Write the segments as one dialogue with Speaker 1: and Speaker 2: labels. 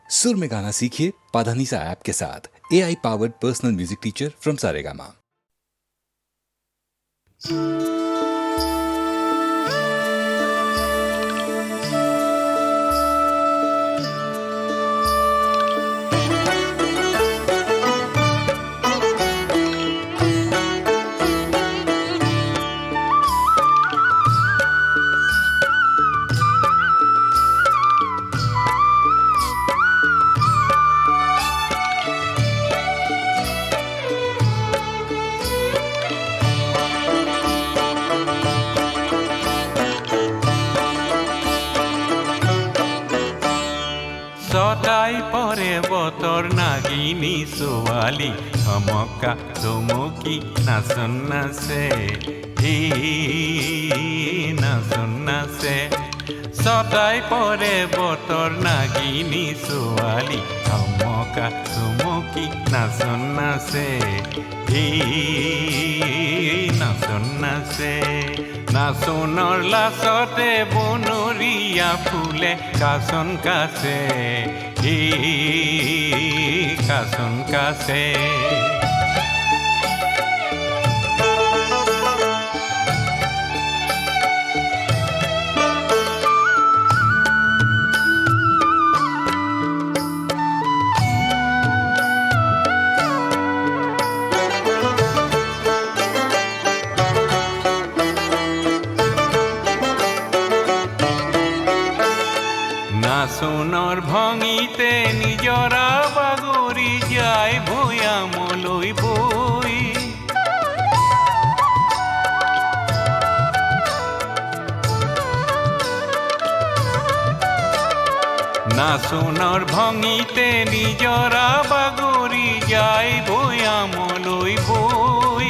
Speaker 1: सुर में गाना सीखिए पाधानीसा ऐप के साथ। AI powered personal music teacher from Saregama.
Speaker 2: ছটাই পরে বতর নাগিনী ছোৱালী ধমকা ধমকি নাচন নাচে নাচন নাচে ছটাই পরে বতর নাগিনী ছোৱালী ধমকা ধমকি নাচন নাচে নাচন নাচে নাচনৰ লাচতে বনৰীয়া ফুলে কাচন কাছে কাচন কাছে নাচনৰ ভঙিতে নিজৰা বাগৰি যায় ভৈয়ামলৈ বৈ নাচনৰ ভঙিতে নিজৰা বাগৰি যায় ভৈয়ামলৈ বৈ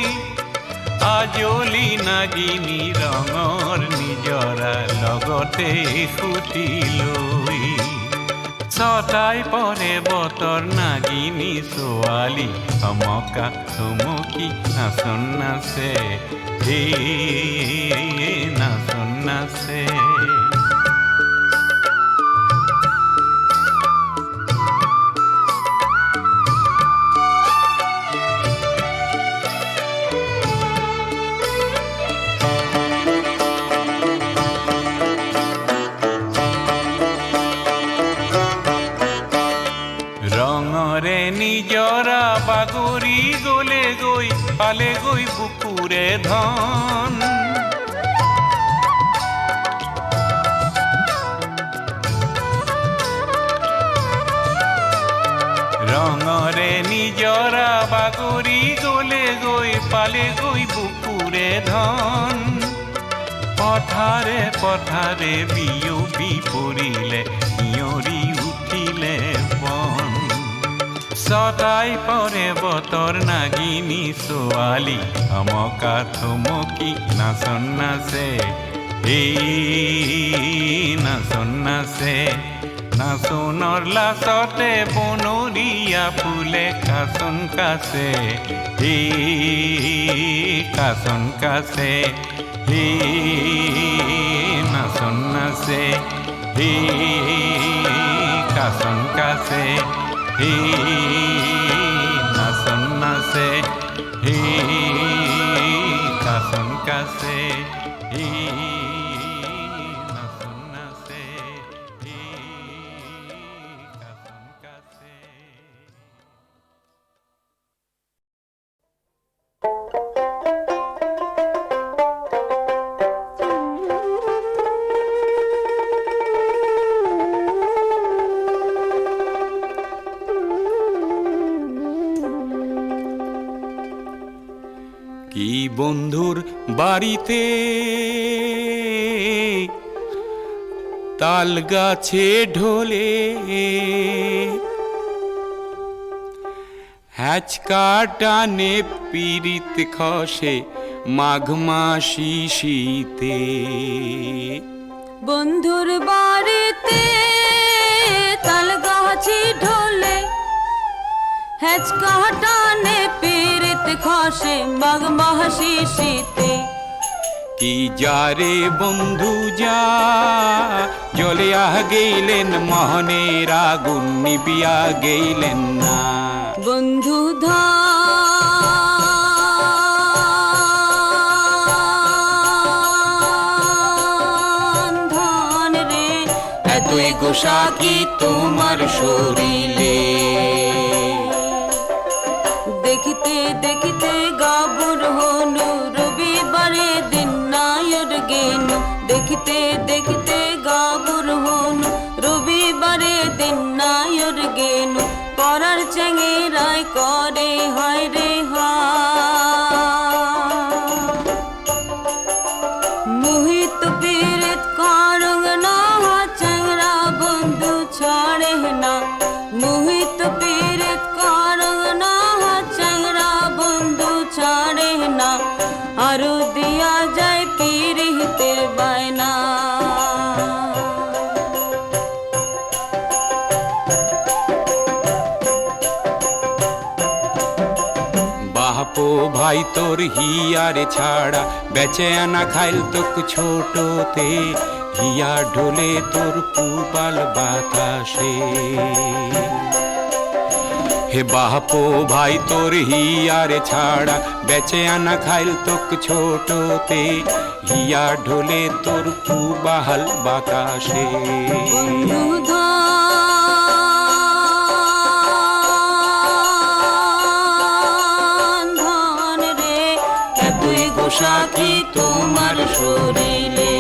Speaker 2: আজলি নাগিনী ৰঙৰ নিজৰা লগতে সুতি লৈ ছটাই পৰে বতৰ নাগিনী ছোৱালী ধমকা ধমকি নাচন নাচে নাচন নাচে ৰঙৰে নিজৰা বাগৰি গলে গৈ পালে গৈ বুকুৰে ধন ৰঙৰে নিজৰা বাগৰি গলে গৈ পালে গৈ বুকুৰে ধন পথাৰে পথাৰে বিয়পি পৰিলে ইয়ৰি উঠিলে বন ছটাই পৰে বতৰ নাগিনী ছোৱালী ধমকা ধমকি নাচন নাচে নাচন নাচে নাচনৰ লাচতে বনৰীয়া ফুলে কাচন কাছে কাচন কাছে নাচন নাচে কাচন কাছে নাচন নাচে কাচন কাছে নাচন নাচে কাচন কাছে কি বন্ধুর বাড়িতে তাল গাছে ঢোলে হ্যাচকা টানে পিরিত খসে মাঘ মাসি শীতে
Speaker 3: বন্ধুর বাড়িতে তাল গাছে ঢোলে হ্যাচকা টানে পিরিত খসে মাঘ মাসি শীতে
Speaker 2: কি যারে বন্ধু যা জ্বলিয়া গেলেন মোহনের আগুন নিবিয়া গেলেন না
Speaker 3: বন্ধু ধন রে
Speaker 2: এতই গোসা কি তোমার শরীরে
Speaker 3: দেখিতে দেখিতে গাবুর হনু রবিবারে দিন নায়র গেনু দেখিতে দেখিতে গাবুর হনু রবিবারে দিন নায়র গেনু পরার চেঙ্গেরায় করে হয় রে মোহিত পীড়িত করং না চেংরা বন্ধু ছাড়ে না মোহিত পীড়িত করং না চেংরা বন্ধু ছাড়ে না আরো দিয়া যায় পীড়িতের বায়না
Speaker 2: বাপো ভাই তোর হিয়ারে ছাড়া বেচে আনা খাইল তোক ছোটতে হিয়া ঢোলে তোর পুপাল বাতাসে হে বাপো ভাই তোর হিয়ারে ছাড়া বেচে আনা খাইল তোক ছোটতে হিয়া ঢোলে তোর পুবাল বাতাসে
Speaker 3: বন্ধু ধন রে এতই গোসা কি তোমার শরীরে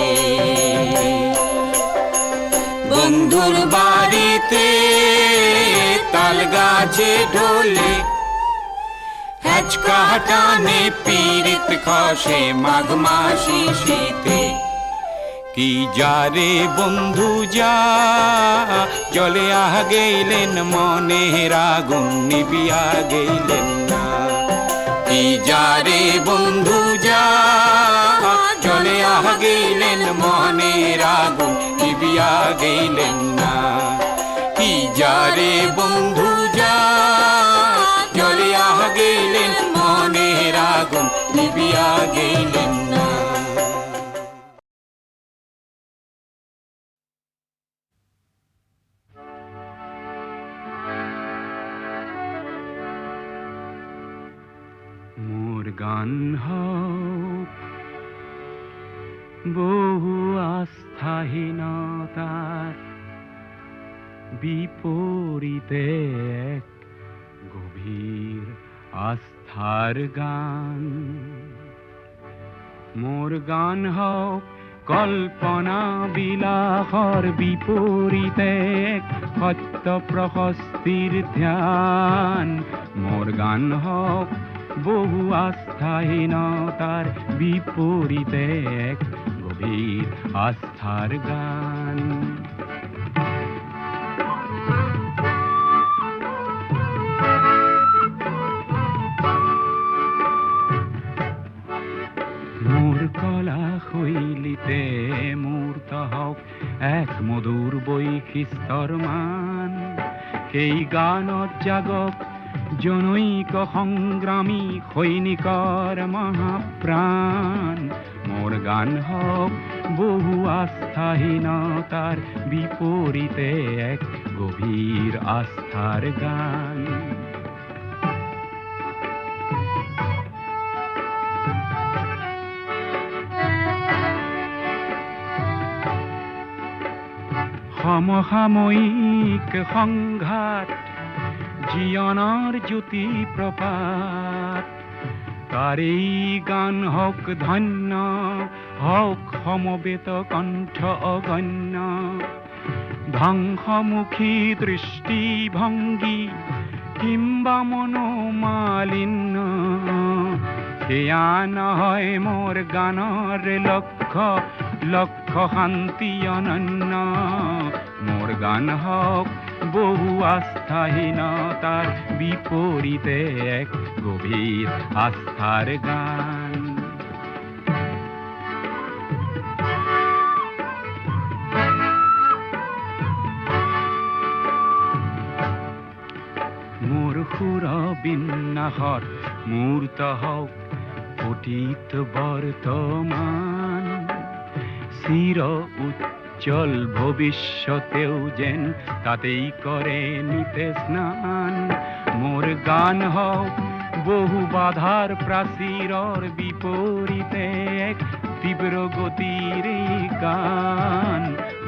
Speaker 2: বন্ধুর বাড়িতে তাল গাছে ঢোলে হ্যাচকা টানে পীড়িত খসে মাঘ মাসি শীতে কি যারে বন্ধু যা চলে গেলেন মনের আগুন নিবিয়া গেলেন না কি যারে বন্ধু যা চলে গেলেন মনের আগুন নিবিয়া গেলেন না কি যারে বন্ধু যা চলে গেলেন মনের আগুন নিবিয়া গেলেন না মোর গান হোক বহু আস্থাহীনতার বিপরীতে এক গভীর আস্থার গান মোর গান হোক কল্পনা বিলাসর বিপরীতে এক সত্য প্রশস্তির ধ্যান মোর গান হোক বহু আস্থাহীনতার বিপরীতে এক গভীর আস্থার গান মোর কলা শৈলীতে মূর্ত হওক এক মধুর বৈশিষ্ট্যৰ মান সেই গানত জাগক জনৈক সংগ্ৰামী সৈনিকৰ মহাপ্ৰাণ মোর গান হোক বহু আস্থাহীনতার বিপরীতে এক গভীর আস্থার গান সমসাময়িক সংঘাত জীবনৰ জ্যোতি প্ৰপাত তাৰেই গান হওক ধন্য হওক সমবেত কণ্ঠ অগণ্য ধ্বংসমুখী দৃষ্টিভংগী কিম্বা মনোমালিন্য সেয়া নহয় মোৰ গানৰ লক্ষ্য লক্ষ্য শান্তি অনন্য মোৰ গান হওক বহু আস্থাহীনতার বিপরীতে এক গভীর আস্থার গান মোর সুর বিন্যাসত মূর্ত হওক অতীত বর্তমান চির উজ্জ্বল ভবিষ্যতেও যেন তাতেই করে নিতে স্নান। মোর গান হোক বহু বাধার প্রাচীরর বিপরীতে এক তীব্র গতির এই গান।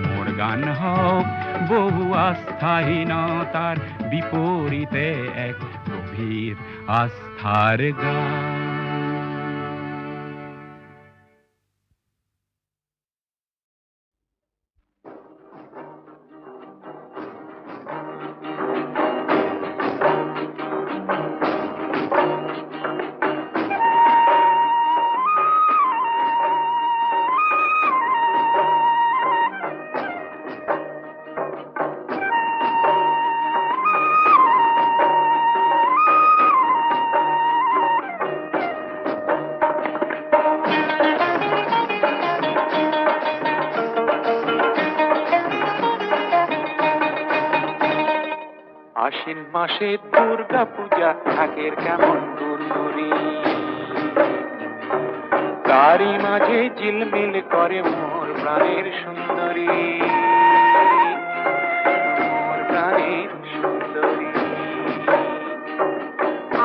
Speaker 2: মোর গান হোক বহু আস্থাহীনতার বিপরীতে এক গভীর আস্থার গান।
Speaker 4: আশ্বিন মাসে দুর্গা পূজা থাকের কেমন গুরগুরি, তারই মাঝে ঝিলমিল করে মোর প্রাণের সুন্দরী, মোর প্রাণের সুন্দরী।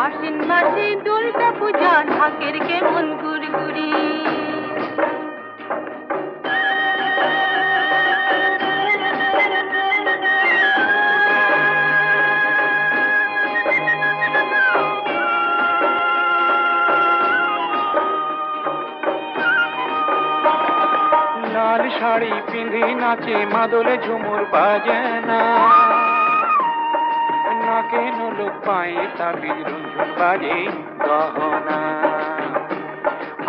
Speaker 3: আশ্বিন মাসে দুর্গা পূজা ঢাকের কেমন গুড়গুড়ি,
Speaker 4: লাল শাড়ি পিঁধে নাচে মাদলে ঝুমুর বাজে না, নাকে নোলক পায়ে তাবিজ রঞ্জন বাজে গহনা,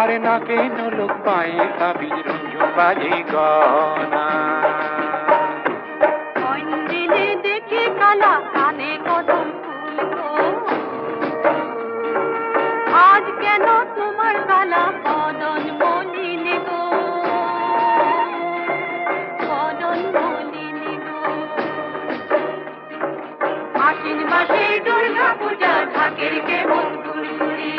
Speaker 4: আরে নাকে নোলক পায়ে তাবিজ রঞ্জন বাজে গহনা।
Speaker 3: মন্দিরে দেখে কালা কানে কদম ফুল গো, আজ কেন তোমার কালা কদম মলিনে গো, কদম মলিনে গো। আশ্বিন মাসে দুর্গা পূজা ঢাকের কেমন গুড়গুড়ি,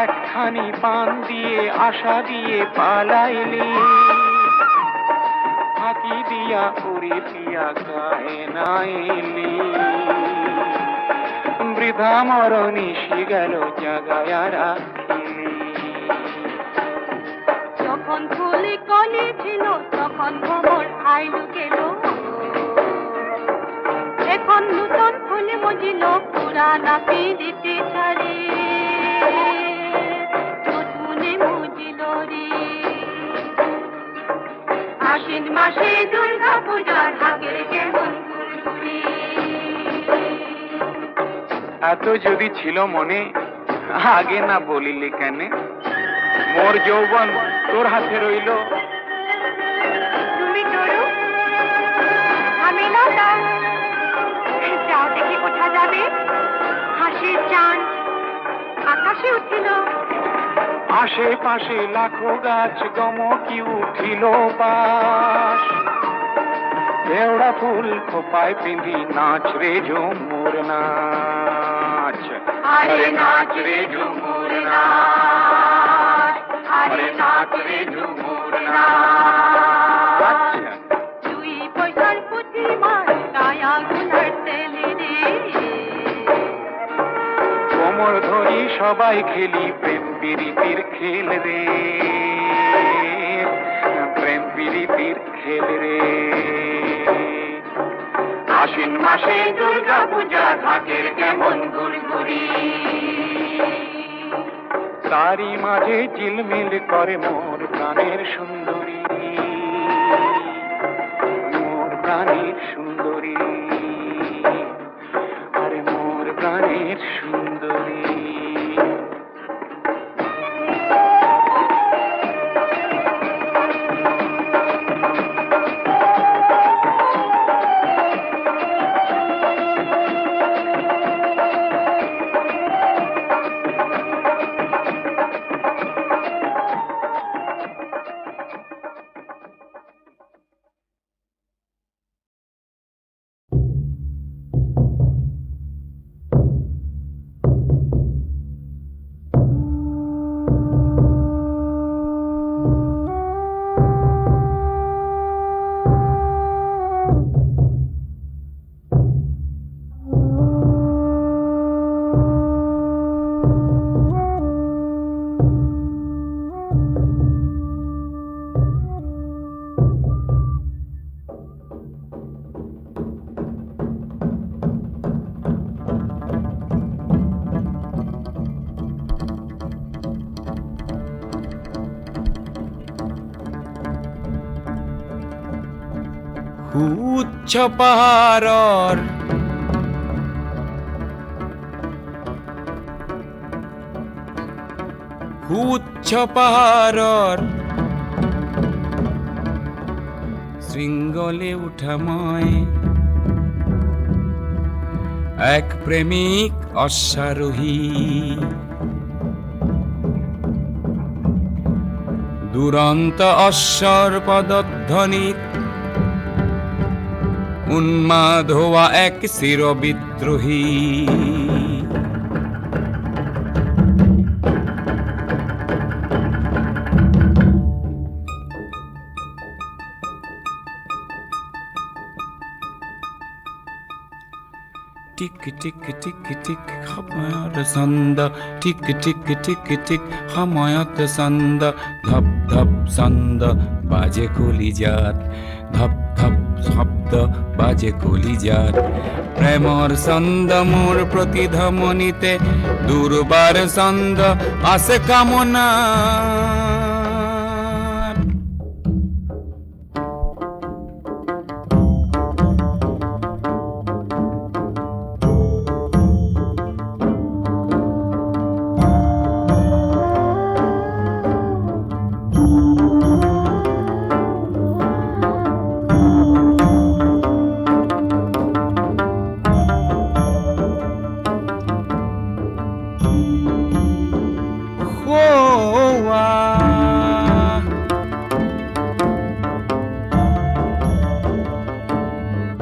Speaker 4: একখানি পান দিয়ে আশা দিয়ে পালাইলি, ফাঁকি দিয়া উড়ি দিয়া গায়ে নাইলি, বৃথা মরণি গেল জাগায়া রাখিলি।
Speaker 3: যখন ফুলে কলি ছিল তখন ভ্রমর আইলু গেল, এখন নূতন ফুলে মজিল পুরানা পিড়িতে ছাড়ে, নতুনে মজিল রে। আশ্বিন মাসে দুর্গা পূজা ঢাকের কেমন গুড়গুড়ি,
Speaker 4: এত যদি ছিল মনে আগে না বলিলি কেন, মোর যৌবন তোর হাতে রইল।
Speaker 3: তুমি তরু আমি লতা, যাও দেখি কোথা যাবে। হাসির চাঁদ আকাশে উঠিল,
Speaker 4: আশেপাশে লাখো গাছ গমকি উঠিল বাস, দেওড়া ফুল খোপায় পিঁধি নাচ রে ঝুমুর নাচ,
Speaker 3: আরে নাচ রে ঝুমুর নাচ, আরে নাচ রে ঝুমুর নাচ। দুই পয়সার পুঁথি মাছ কায়া গুনার তেলে রে,
Speaker 4: কোমর ধরি সবাই খেলি প্রেম প্রীতির খেল রে, প্রেম প্রীতির খেল রে।
Speaker 3: আশ্বিন মাসে দুর্গা পূজা ঢাকের কেমন গুড়গুড়ি,
Speaker 4: তারই মাঝে ঝিলমিল করে মোর প্রাণের সুন্দরী, মোর প্রাণের সুন্দরী, আরে মোর প্রাণের সুন্দরী।
Speaker 2: উচ্চ পাহাৰৰ উচ্চ পাহাৰৰ শৃংগলে উঠা মই এক প্ৰেমিক অশ্বাৰোহী দুৰন্ত অশ্বৰ পদধ্বনিত উন্মাদ হোৱা এক চিৰ বিদ্ৰোহী টিক টিক টিক টিক সময়ত ছন্দ টিক টিক টিক টিক সময়ত ছন্দ ধপ ধপ ছন্দ বাজে কলিজাত ধপ ধপ শব্দ বাজে কলিজাত প্ৰেমৰ ছন্দ মোৰ প্ৰতিধ্বনিতে দুৰ্বাৰ ছন্দ আছে কামনা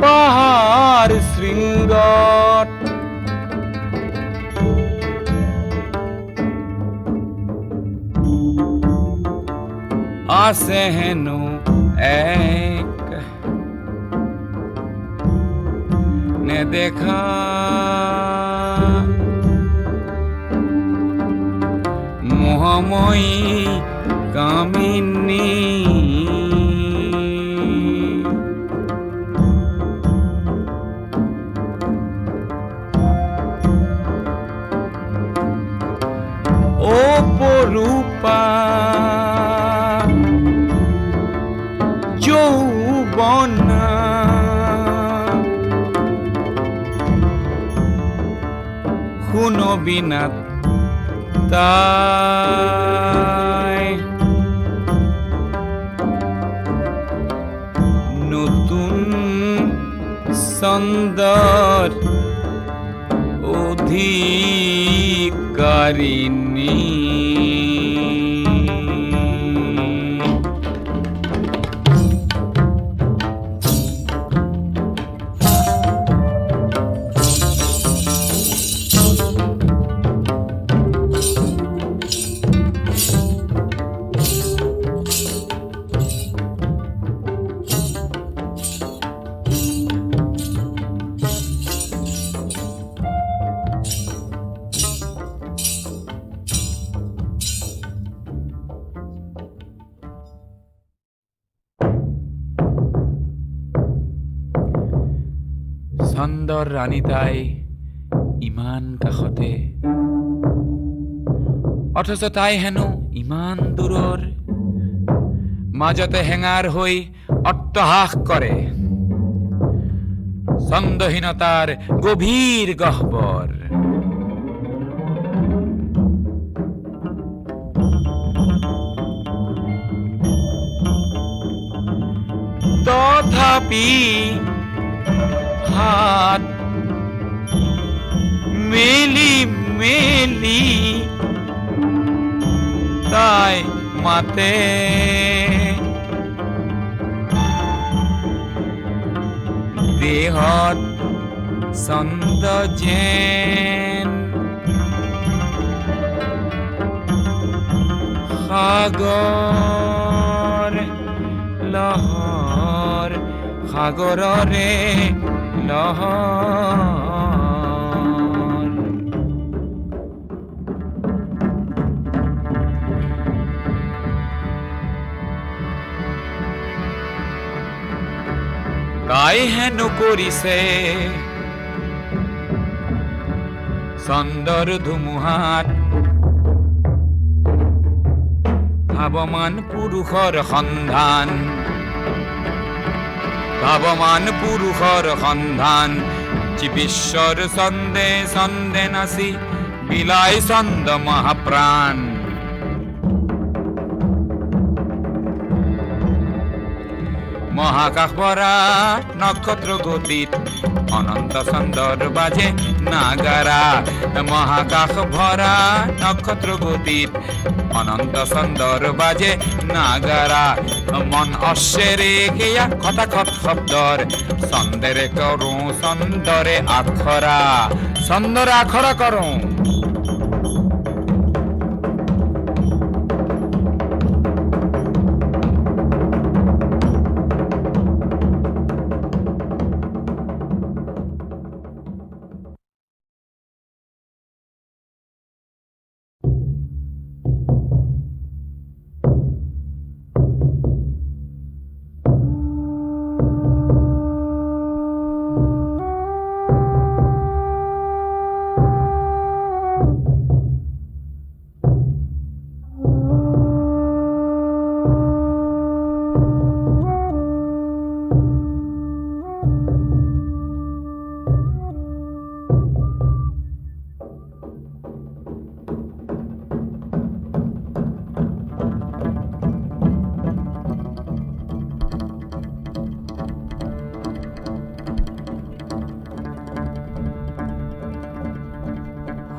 Speaker 2: পাহাৰ শৃংগত আছে হেনো এক নেদেখা মোহময়ী কামিনী অপৰূপা যৌৱনা শুনবি না তাই নতুন ছন্দৰ অধিকাৰিণী ছন্দৰ ৰাণী তাই ইমান কাষতে অথচ তাই হেনো ইমান দূৰৰ মাজতে হেঙাৰ হৈ অট্টহাস কৰে ছন্দহীনতাৰ গভীৰ গহ্বৰ তথাপি হাত মেলি মেলি তাই মাতে দেহত ছন্দ যেন সাগৰ লহৰ সাগৰৰে লহৰ তাই হেনো কৰিছে ছন্দৰ ধুমুহাত ধাৱমান পুৰুষৰ সন্ধান ভাবমান পুৰুষৰ সন্ধান বিশ্বর ছন্দে ছন্দে নাচি বিলাই ছন্দ মহাপ্ৰাণ মহাকাশ ভরা নক্ষত্র গতিত অনন্ত ছন্দর বাজে নাগারা মহাকাশ ভরা নক্ষত্র গতিত অনন্ত ছন্দর বাজে নাগারা মন অশ্বেরে কেয়া খটাখট শব্দর ছন্দেৰে কৰো ছন্দৰে আখৰা ছন্দৰে আখৰা কৰো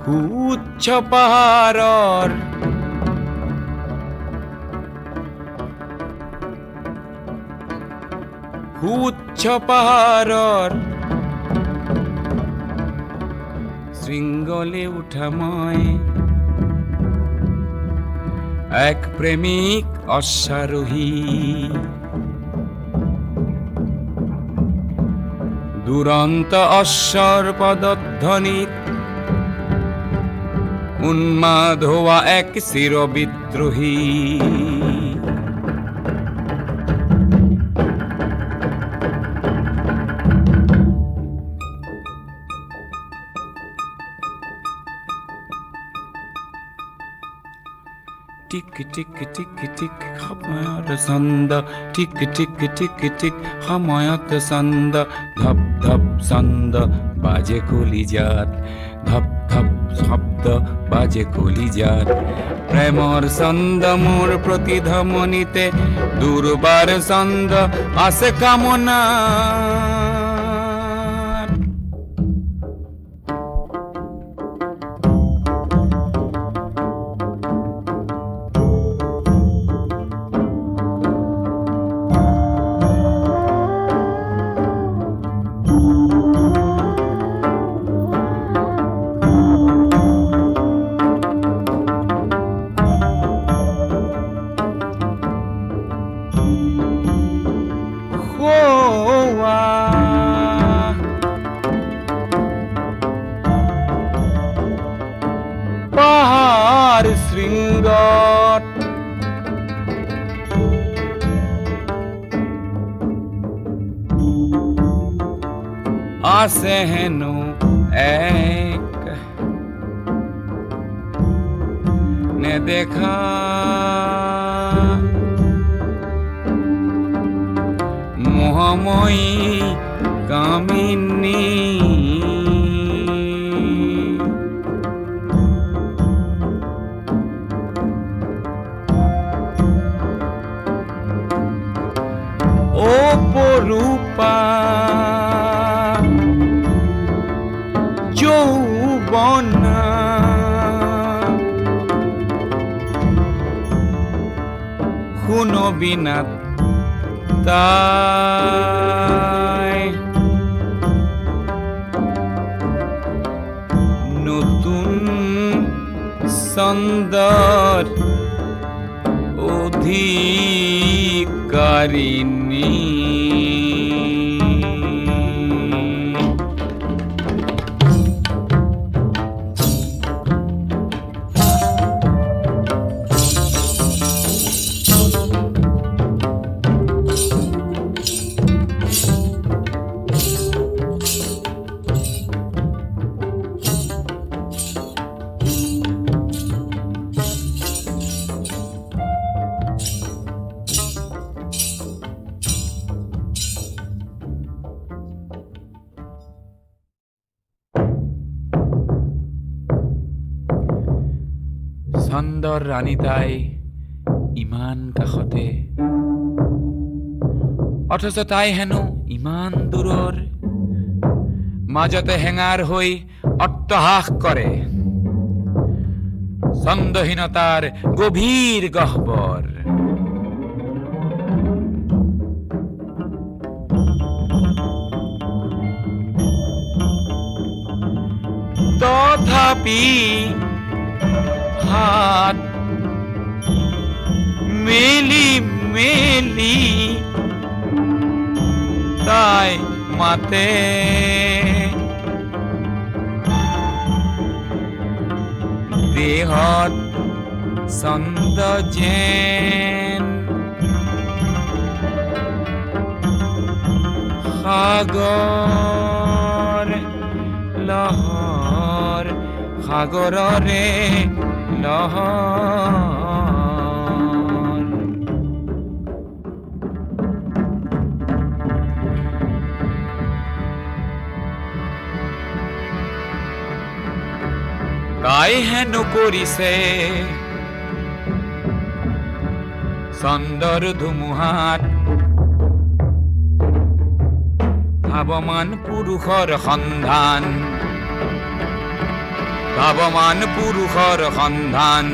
Speaker 2: উচ্চ পাহাৰৰ উচ্চ পাহাৰৰ শৃংগলে উঠা মই এক প্ৰেমিক অশ্বাৰোহী দুৰন্ত অশ্বৰ পদধ্বনিত উন্মাদ হওয়া এক চিরবিদ্রোহী টিক টিক টিক টিক সময়ত ছন্দ টিক টিক টিক টিক সময়ত ছন্দ ধপ ধপ ছন্দ বাজে কলিজাত ধপ ধপ শব্দ বাজে কলিজাত প্ৰেমৰ ছন্দ মোৰ প্ৰতিধমনিতে দুৰ্বাৰ ছন্দ আছে কামনা পাহাড় শৃঙ্গত আছে হেনো এক নেদেখা মোহময়ী কামিনী অপরূপা যৌবনা শুনো বিনাত তাই নতুন ছন্দৰ অধিকাৰিণী চন্দৰ ৰাণী তাই ইমান কাষতে, অথচ তাই হেনো ইমান দূৰৰ, মাজতে হেঙাৰ হৈ অট্টহাস কৰে ছন্দহীনতাৰ গভীৰ গহ্বৰ। তথাপি হাত মেলি মেলি তাই মাতে, দেহত ছন্দ যেন সাগৰ লহৰ, সাগৰৰে লহৰ। তাই হেনো কৰিছে চন্দৰ ধুমুহাত ধাৱমান পুৰুষৰ সন্ধান, ধাৱমান পুৰুষৰ সন্ধান,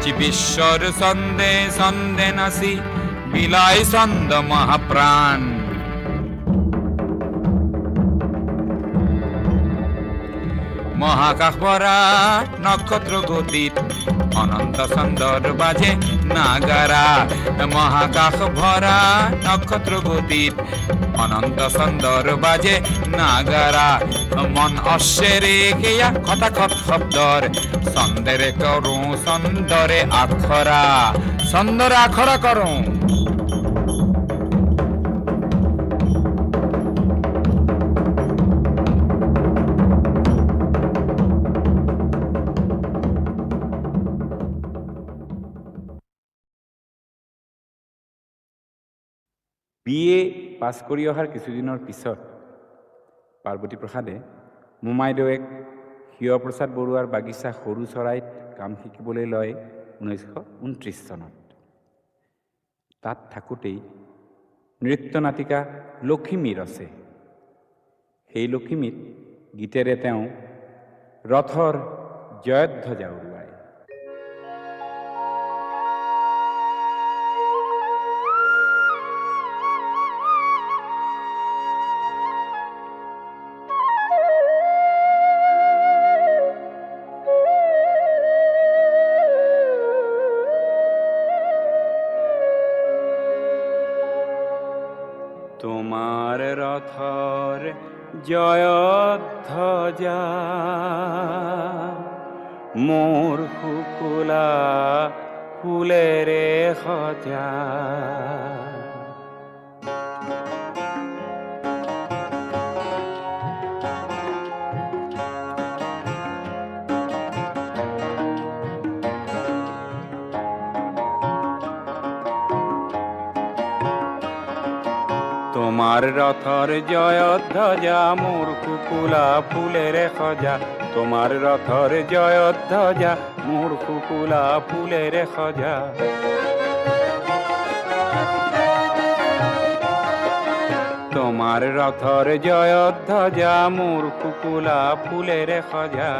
Speaker 2: যি বিশ্বৰ ছন্দে ছন্দে নাচি বিলাই ছন্দ মহাপ্ৰাণ। মহাকাশ ভরা নক্ষত্র গতিত অনন্ত ছন্দর বাজে নাগারা, মহাকাশ ভরা নক্ষত্র গতিত অনন্ত ছন্দর বাজে নাগারা। মন অশ্বেরে কেয়া খটাখট শব্দর, ছন্দেৰে কৰো ছন্দৰে আখৰা, ছন্দৰে আখৰা কৰো।
Speaker 5: BA পাছ কৰি অহাৰ কিছুদিনৰ পিছত পাৰ্বতী প্ৰসাদে মোমাইদেউক শিৱপ্ৰসাদ বৰুৱাৰ বাগিচা সৰু চৰাইত কাম শিকিবলৈ লয় 1929 চনত। তাত থাকোঁতেই নৃত্য নাটিকা লখিমী ৰচে। সেই লখিমীত গীতেৰে তেওঁ ৰথৰ জয়ধ্বজা উৰুৱায়। তোমার রথর জয়ধ্বজা মোর শুকুলা ফুলেরে সজা, তোমার রথর জয়ধ্বজা মোর শুকুলা ফুলের সজা, তোমার রথর জয়ধ্বজা মোর শুকুলা ফুলের সজা। তোমার রথর জয়ধ্বজা মোর শুকুলা ফুলের সজা।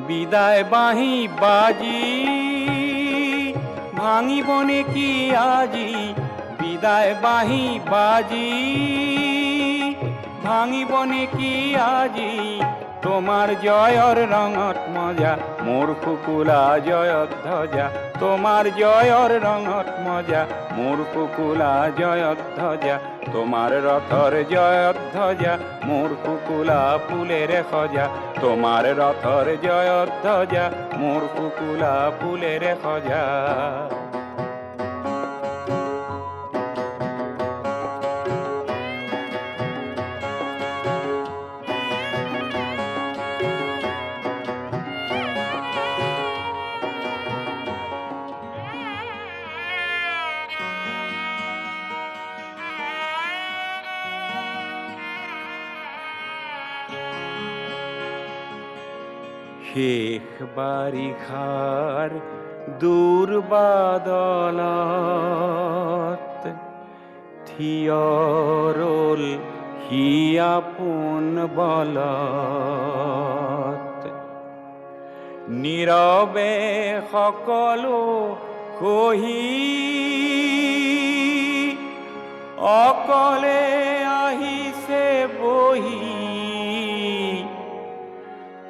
Speaker 5: বিদায় বাঁহী বাজি ভাঙিবনে কি আজি, বিদায় বাঁহী বাজি ভাঙিবনে কি আজি, তোমার জয়র রঙত মজা মোর শুকুলা জয়ধ্বজা, তোমার জয়র রঙত মজা মোর শুকুলা জয়ধ্বজা, তোমার রথর জয়ধ্বজা মোর শুকুলা ফুলের সজা, তোমার রথর জয়ধ্বজা মোর শুকুলা ফুলের সজা। শেষ বাৰিষাৰ দুৰ্বাদলত থিয়ৰল সি আপোন বলত নীৰৱে সকলো সহি অকলে আহিছে বহি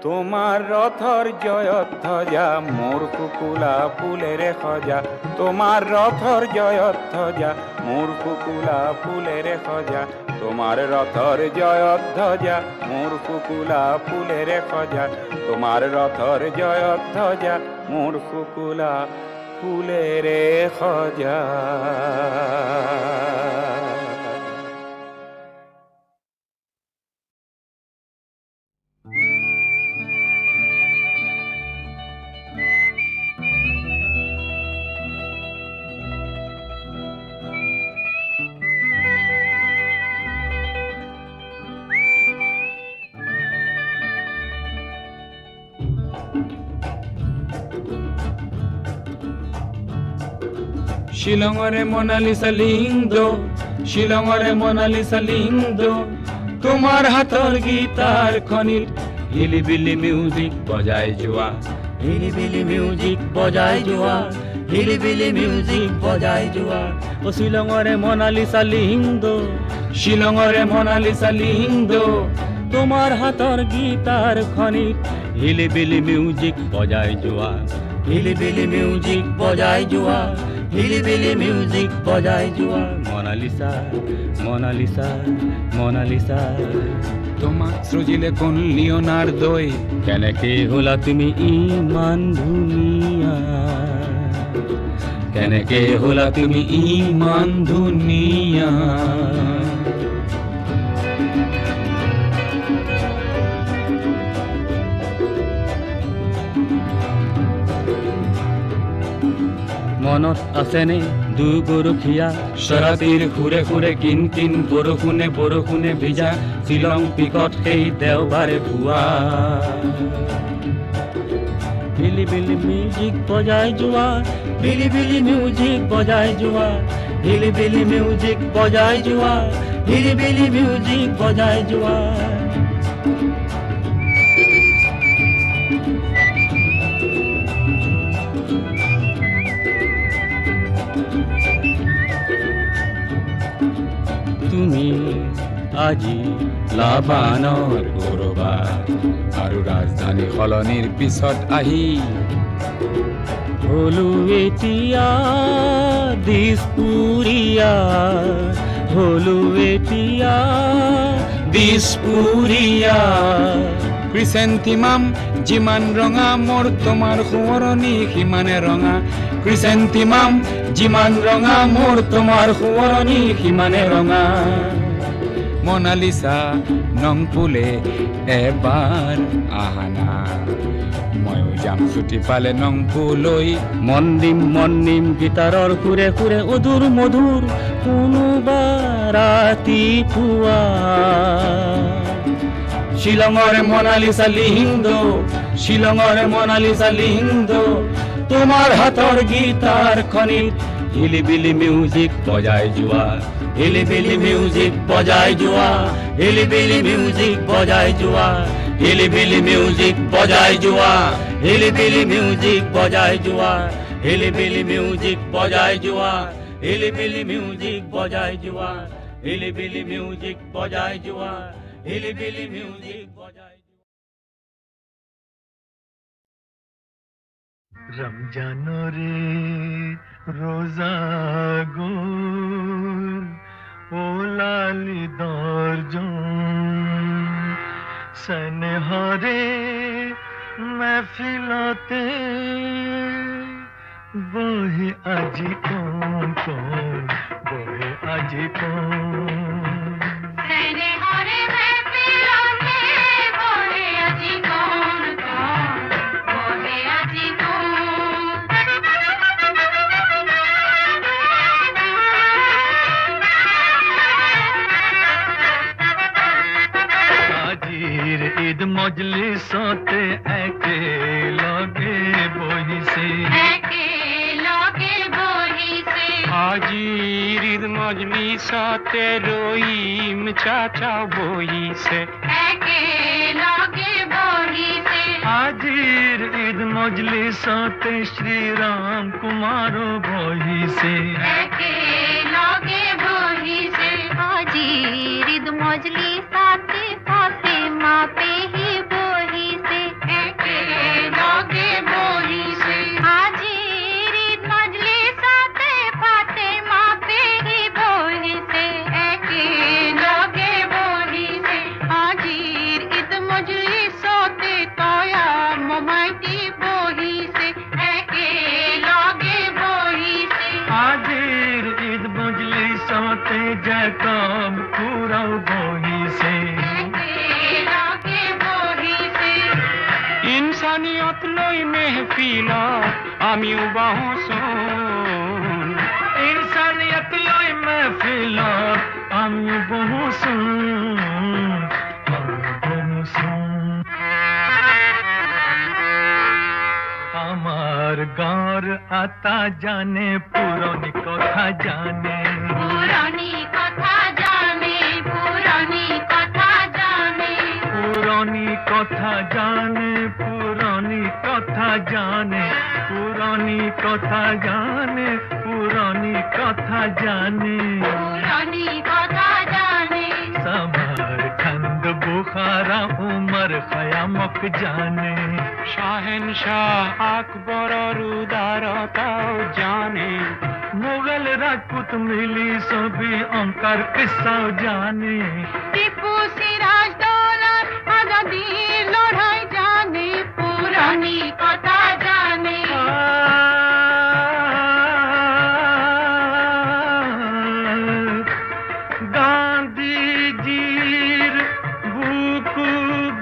Speaker 5: তোমার রথর জয়ত ধ্বজা মোর কুকুলা ফুলেরে সজা তোমার রথর জয়ত ধ্বজা মোর কুকুলা ফুলেরে সজা তোমার রথর জয়ত ধ্বজা মোর কুকুলা ফুলেরে সজা তোমার রথর জয়ত ধ্বজা মোর কুকুলা ফুলেরে সজা
Speaker 2: শিলঙৰে মনালিসা লিংদো শিলঙৰে মনালিসা লিংদো তোমাৰ হাতৰ গীতাৰ খনিত হিলিবিলি মিউজিক বজাই যোৱা হিলিবিলি মিউজিক বজাই যোৱা হিলিবিলি মিউজিক বজাই যোৱা ও শিলঙৰে মনালিসা লিংদো শিলঙৰে মনালিসা লিংদো তোমাৰ হাতৰ গীতাৰ খনিত হিলিবিলি মিউজিক বজাই যোৱা হিলিবিলি মিউজিক বজাই যোৱা হিলিবিলি মিউজিক বজাই যোৱা মনালিসা মনালিসা মনালিসা তোমাক সৃজিলে কোন লিওনাৰ্দই কেনেকে হলা তুমি ইমান ধুনীয়া কেনেকে হলা তুমি ইমান ধুনীয়া মনত আছেনে দুগৰখীয়া শৰাবীৰ সুৰে সুৰে কিন কিন বৰষুণে বৰষুণে ভিজা শ্বিলং পিকত সেই দেওবাৰে পুৱা হিলিবিলি মিউজিক বজাই যোৱা হিলিবিলি মিউজিক বজাই যোৱা হিলিবিলি মিউজিক বজাই যোৱা হিলিবিলি মিউজিক বজাই যোৱা তুমি আজি লাবানৰ কৰবাত আৰু ৰাজধানী সলনিৰ পিছত আহি হলো এতিয়া দিছপুৰীয়া হলো এতিয়া দিছপুৰীয়া ক্ৰিচেণ্টিমাম যিমান ৰঙা মোৰ তোমাৰ সোঁৱৰণি সিমানে ৰঙা ক্ৰিচেণ্টিমাম যিমান ৰঙা মোৰ তোমাৰ সোঁৱৰণি সিমানে ৰঙা মনালিসা নংপুলে এবাৰ আহানা ময়ো যাম ছুটি পালে নংপুলৈ মন দিম গীটাৰৰ সুৰে সুৰে অধুৰ মধুৰ কোনোবা ৰাতিপুৱা শিলঙৰে মনালিসা লিংদো শিলঙৰে মনালিসা লিংদো তোমাৰ হাতৰ গীতাৰ খনিত হিলিবিলি মিউজিক বজাই যোৱা হিলিবিলি মিউজিক বজাই যোৱা হিলিবিলি মিউজিক বজাই যোৱা হিলিবিলি মিউজিক বজাই যোৱা হিলিবিলি মিউজিক বজাই যোৱা হিলিবিলি মিউজিক বজাই যোৱা হিলিবিলি মিউজিক বজাই যোৱা হিলিবিলি মিউজিক বজাই যোৱা হিলিবিলি মিউজিক বজাই
Speaker 6: রমজানরে রোজা গোর ও লালি দর্জন সনহরে महफिलते বহে আজি কোন কোন বহে আজি কোন
Speaker 3: সেনে হরে মেহফিলতে বহে আজি কোন কোন বহে আজি
Speaker 6: আজির ঈদ মজলিসতে একে
Speaker 2: আজিৰ ঈদ মজলিছতে ৰহিম চাচা বহিছে
Speaker 3: একেলগে বহিছে
Speaker 6: আজিৰ ঈদ মজলিছতে শ্ৰীৰাম কুমাৰ বহিছে
Speaker 3: একেলগে বহিছে আজিৰ ঈদ মজলিছতে ফাতেমা পেহী বহিছে একেলগে বহিছে আজিৰ ঈদ মজলিছতে ফাতেমা পেহী বহিছে একেলগে বহিছে আজিৰ ঈদ মজলিছতে তয়া মমাইটি বহিছে একেলগে বহিছে
Speaker 6: আজিৰ ঈদ মজলিছতে জেকব খুৰাও বহিছে
Speaker 3: একেলগে বহিছে
Speaker 2: ইনসানিয়ত লৈ মেহফিলত আমিও বাহচোন
Speaker 6: ইনসানিয়ত লৈ মেহফিলত আমি বহোচোন আমার গাঁর আতা জানে পুরনি কথা জানে
Speaker 3: পুরানি কথা জানে পুরানি কথা জানে
Speaker 6: পুরনি কথা জানে পুরনি কথা জানে পুরনি কথা জানে পুরনি কথা জানে
Speaker 3: পুরানি কথা জানে
Speaker 6: সবার খন্দ বুখারা উমর খয়ামক জানে
Speaker 2: শাহেনশাহ আকবৰৰ উদাৰতাও জানে
Speaker 6: মুঘল রাজপুত মিলি সবই অঙ্কার কিসাও জানে
Speaker 3: টিপু সিরাজ দৌলত আজাদির লড়াই জানে পুরানি কথা জানে
Speaker 6: গান্ধীজির বুকু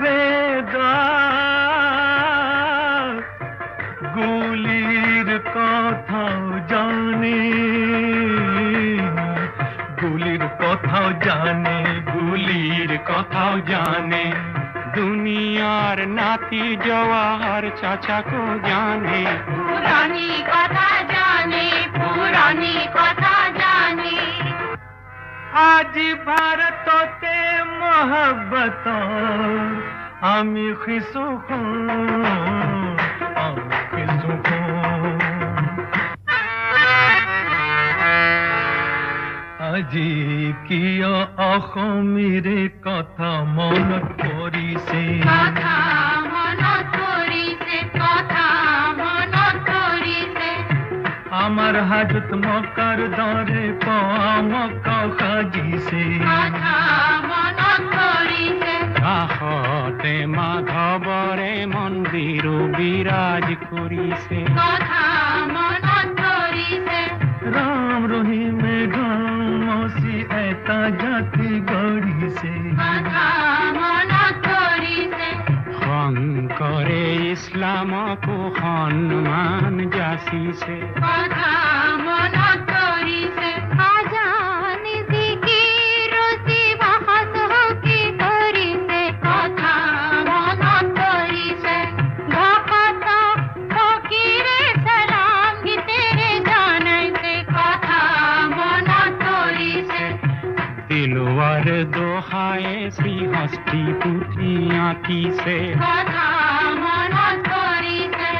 Speaker 6: বেদা গুলির কথাও জানে গুলির কথাও জানে
Speaker 2: গুলির কথাও জানে দুনিয়ার নাতি জওয়াহর চাচাকো জানে
Speaker 3: পুরানি কথা জানে পুরানি কথা জানে
Speaker 6: আজ ভারততে মোহব্বত আমি খিসু আমি খিসু আজি কিয় অসমীৰে কথা মনত পৰিছে
Speaker 3: কথা মনত পৰিছে কথা মনত পৰিছে
Speaker 6: আমাৰ হাজত মকাৰ দৰে পমক সাজিছে
Speaker 3: কথা মনত পৰিছে
Speaker 2: কাষতে মাধৱৰে মন্দিৰো বিৰাজ কৰিছে
Speaker 3: কথা মনত পৰিছে
Speaker 6: ৰাম ৰহিমে মচি এটা জাতি গঢ়িছে
Speaker 3: কথা মনত পৰিছে
Speaker 2: শংকৰে ইছলামকো সন্মান যাচিছে
Speaker 3: কথা মনত পৰিছে আজান জিকিৰ ৰুচি বাহাস হকি কৰিছে কথা মনত পৰিছে ভকত ফকীৰে সালাম গীতেৰে জনাইছে কথা মনত পৰিছে
Speaker 2: দিলৱাৰ দোহায়ে শ্ৰীহস্তি পুথি আঁকিছে
Speaker 3: কথা মনত পৰিছে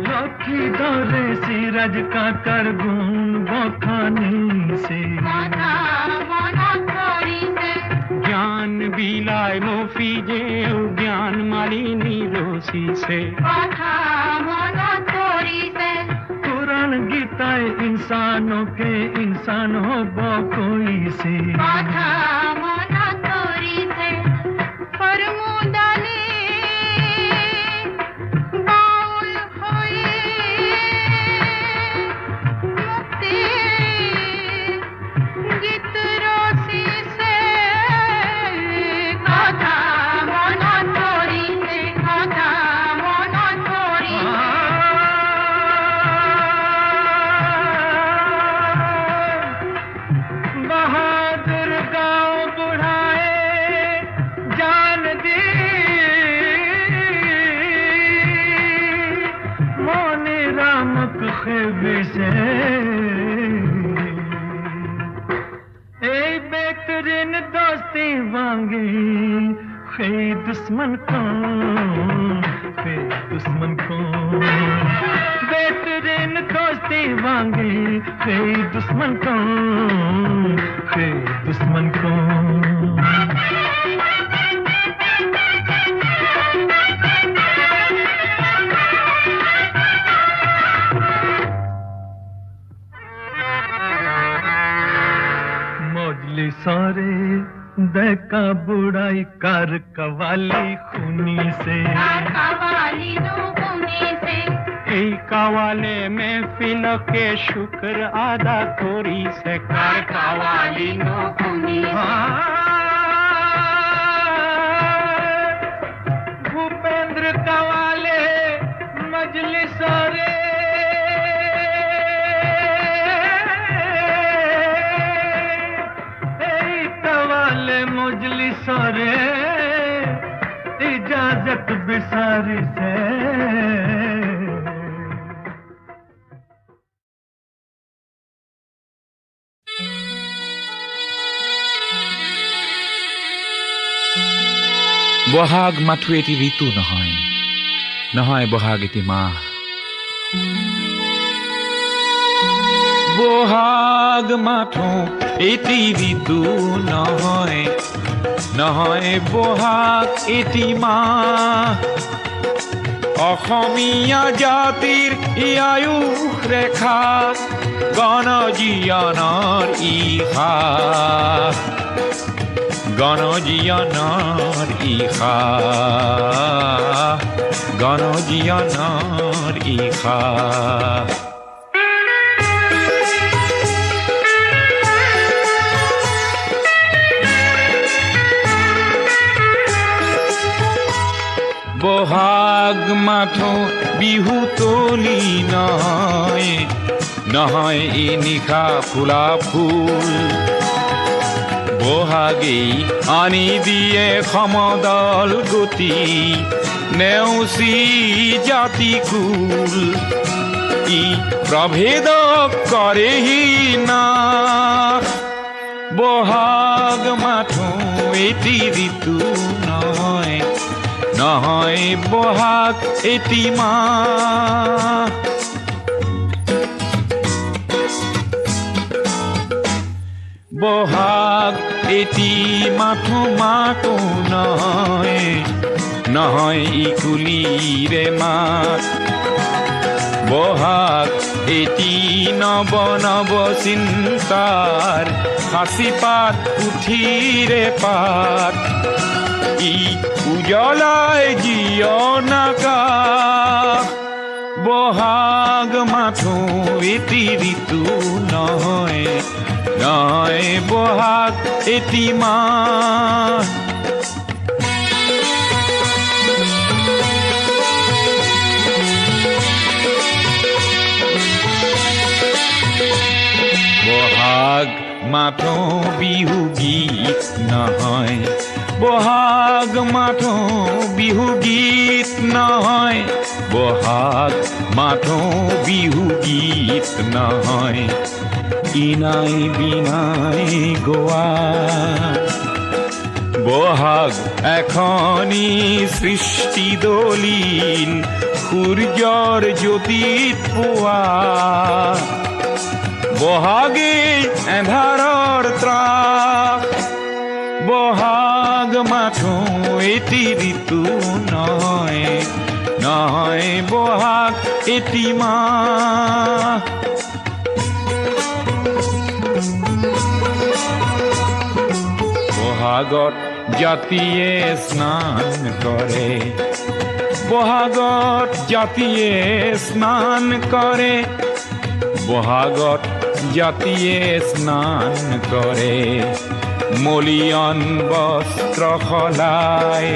Speaker 6: লক্ষী ধরে সিরাজ কাকার গুণ বখানিছে
Speaker 3: কথা মনত পৰিছে
Speaker 2: জ্ঞান বিলাই মফিজেও জ্ঞান মালিনী ৰচিছে
Speaker 3: কথা মনত পৰিছে
Speaker 6: কোরআন গীতায় ইনসানকে ইনসান হব কইছে
Speaker 3: কথা মনত পৰিছে ফৰমুদানে বাউল হৈয়ে মুক্তিৰ গীত ৰচিছে কথা মনত পৰিছে কথা মনত পৰিছে
Speaker 6: বাহাদুর গাঁও दुश्मन को दुश्मन को बेहतरीन दोस्ती मांगे दुश्मन को दुश्मन को मोजली सारे देखा बुढ़ाई कर कवाली खूनी से
Speaker 3: कवाली नो खूनी से
Speaker 5: এই কাওয়ালে মেহফিল কে শুকর আদা করি সে কার
Speaker 3: कवाली नो खूनी
Speaker 6: भूपेंद्र कवाले मजलिस रे कवाले मजलिस रे इजाजत बिसारी से
Speaker 7: বহাগ মাথো এটি ঋতু নহয় নহয় বহাগ এটি মাহ বহাগ মাথো এটি ঋতু নহয় নহয় বহাগ এটি মাহ অসমীয়া জাতিৰ আয়ুস ৰেখা গণজীৱনৰ ইহা গণজীৱনৰ ইহা গণজীৱনৰ ইহা বহাগ মাথো বিহু তলি নহয় নহয় ই নিশা ফুলা ফুল বহাগেই আনি দিয়ে সমদল গতি নেওচি জাতিকুল ই প্ৰভেদ কৰেহি নাশ বহাগ মাথো এটি ঋতু নহয় নহয় বহাগ এটি মাহ বহাগ এটি মাথো মাতো নহয় নহয় ই কুলিৰে মাত বহাগ এটি নব নব চিন্তাৰ সাঁচি পাত পুথিৰে পাত ই উজ্বলাই জীৱন আকাশ বহাগ মাথো এটি ঋতু নহয় নহয় বহাগ এটি মাহ বহাগ মাথো বিহু গীত নহয় বহাগ মাথো বিহু গীত নহয় বহাগ মাথো বিহু গীত নহয় ইনাই বিনাই গোৱা বহাগ এখনি সৃষ্টি দলিল সূৰ্যৰ জ্যোতিত পোৱা বহাগে এন্ধাৰৰ ত্ৰাস বহাগ মাথো এটি ঋতু নহয় নহয় বহাগ এটি মাহ বহাগত জাতিয়ে স্নান কৰে বহাগত জাতিয়ে স্নান কৰে বহাগত জাতিয়ে স্নান কৰে মলিয়ন বস্ত্ৰ সলাই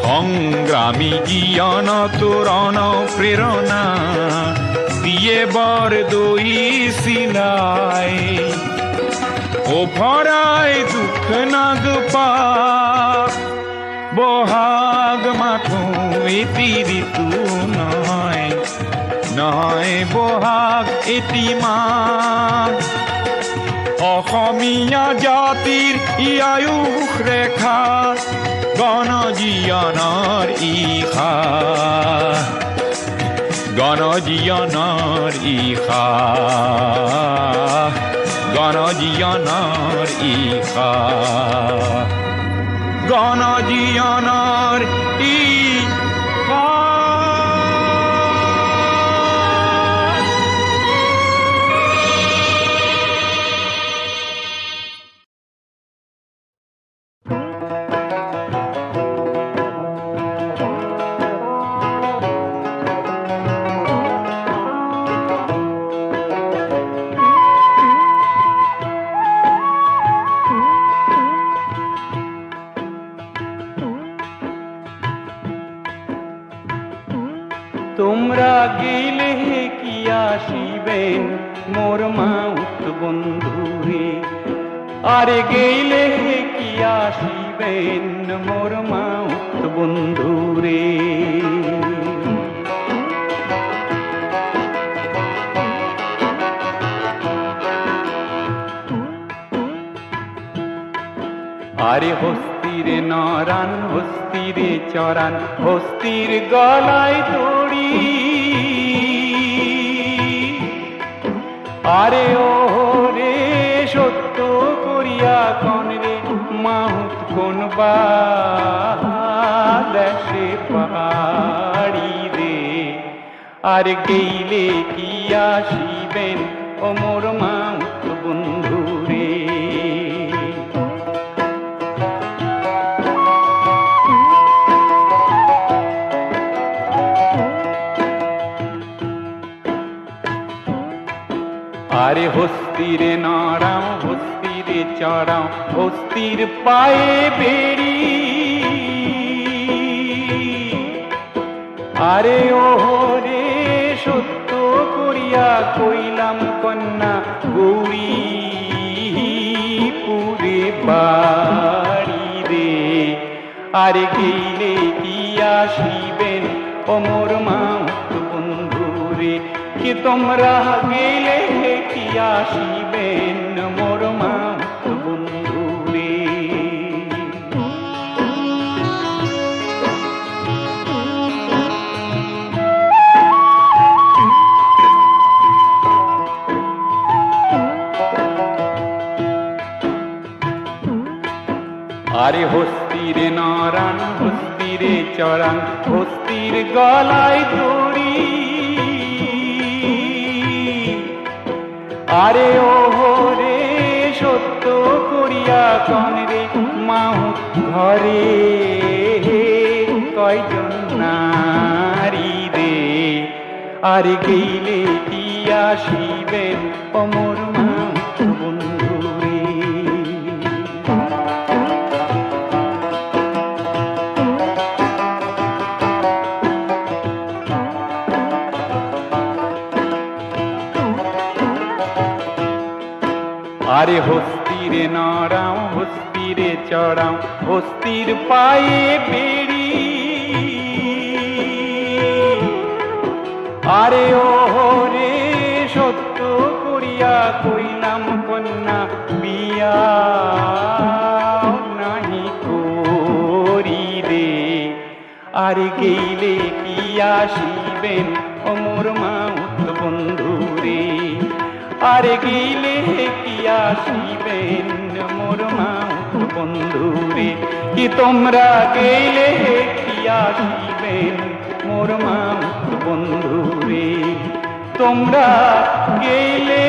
Speaker 7: সংগ্ৰামী জীয়ন তোৰণ প্ৰেৰণা দিয়ে বৰ দৈ চিলাই ওফৰাই দুখ নাগপা বহাগ মাথো এটি ঋতু নহয় নহয় বহাগ এটি মাহ অসমীয়া জাতিৰ আয়ুস ৰেখা গণজীয়নৰ ইশা গণজীয়নৰ ইশা গণজীয়নৰ ইশা গণজীয়নৰ ইশা
Speaker 5: তোমরা গেলে কি আসিবেন মোর মাউত বন্ধুরে, আরে গেলে কি আসিবেন মোর মাউত বন্ধুরে। আরে হস্তির নরান হস্তিরে চরান হস্তির গলায় দড়ি, আরে ও রে সত্য করিয়া কন রে মাহুত কোন দেশে পাহাড়ি রে, আর গেইলে কি আসিবেন ও মোর মাহুত বন্ধু রে। আরে হস্তিরে নড়াও হস্তিরে চড়াও হস্তির পায়ে বেড়ি, আরে ও রে সত্য করিয়া কইলাম কন্যা গৌরী পুরে বাড়ি রে, আরে গেলে কি আসিবেন ও মোর মাউত বন্ধু রে, কি তোমরা গেলে কি আসিবেন মোর মাউত বন্ধু রে। আরে হস্তিরে নরান হস্তিরে চড়ান হস্তির গলায় দড়ি, আরে ও রে সত্য করিয়া কন রে মাহুত ঘরে কয়জন নারী রে, আরে গেইলে কি আসিবেন ও মোর মাউত বন্ধু রে। আরে হস্তিরে নড়াও হস্তিরে চড়াও হস্তির পায়ে বেড়ি, আরে ও রে সত্য করিয়া কইলাম কন্যা বিয়া নাহি করি রে, আরে গেইলে কি আসিবেন ও মোর মাউত বন্ধু রে, আরে গেইলে কি আসিবেন মোর মাউত বন্ধু রে, কি তোমরা গেলে কি আসিবেন মোর মাউত বন্ধু রে, তোমরা গেলে